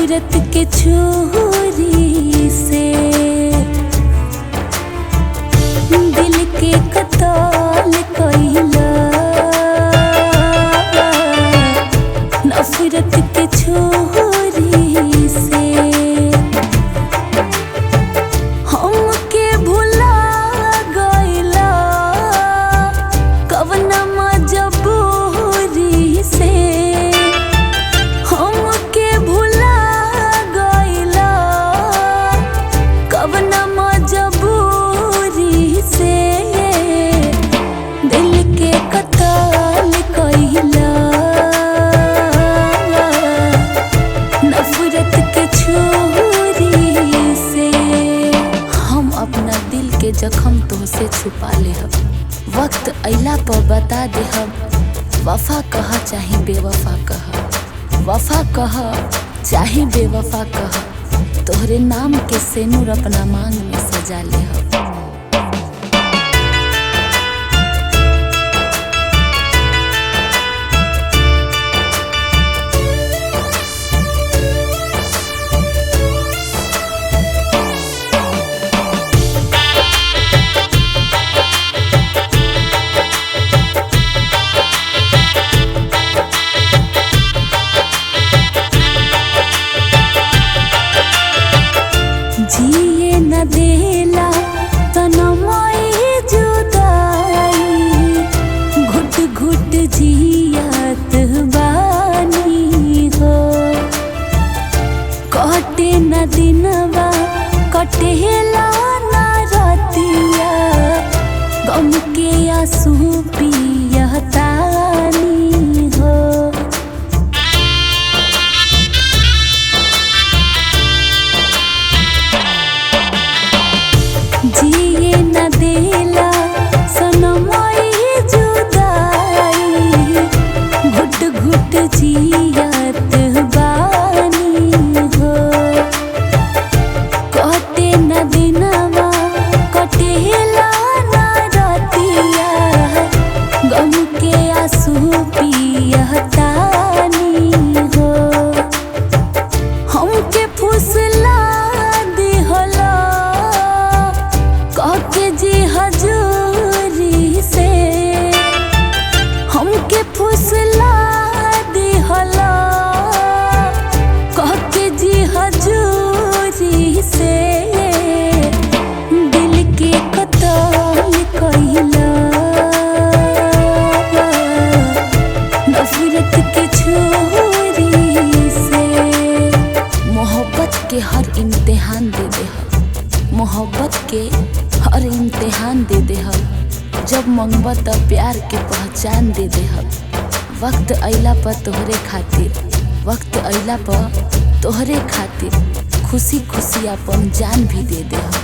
नफरत के छुरी से दिल के कत्ल कइला। नफरत के छुरी से हमके भुला गइला। कवना मजबूरी से हमके भुला गइला। कवना मजबूरी से दिल के कत्ल कइला। नफरत के छुरी से हम अपना दिल के जख्म तोहसे छुपा लेहब। वक्त अइला पर बता देहब। वफा कह चाहे बेवफा कह, वफा कह चाहे बेवफा कह, तोहरे नाम के सेनुर अपना मांग में सजा लेहब। जिए न देला तनमई जुदाई, घुट घुट जियत बानी हो। कटे न दिनवा कटेला न रतिया, गम के आंसू पियतानी हो। जिए न देला सनमई जुदाई, घुट घुट जियत बानी हो। कटे न दिनवा कटेला न रतिया, गम के आंसू पियतानी हो। हमके फुसला दिहला कहके जी हजूरी से। हमके फुसला दिहला कहके जी हजूरी से, दिल के कत्ल कइला। नफरत के छुरी से मोहब्बत के हर इम्तिहान दे देहब। मोहब्बत के हर इम्तिहान दे देहब। जब मंगबा तब प्यार के पहचान दे देहब। वक्त अइला पर तोहरे खातिर, वक्त अइला पर तोहरे खातिर खुशी खुशी अपन जान भी दे देहब।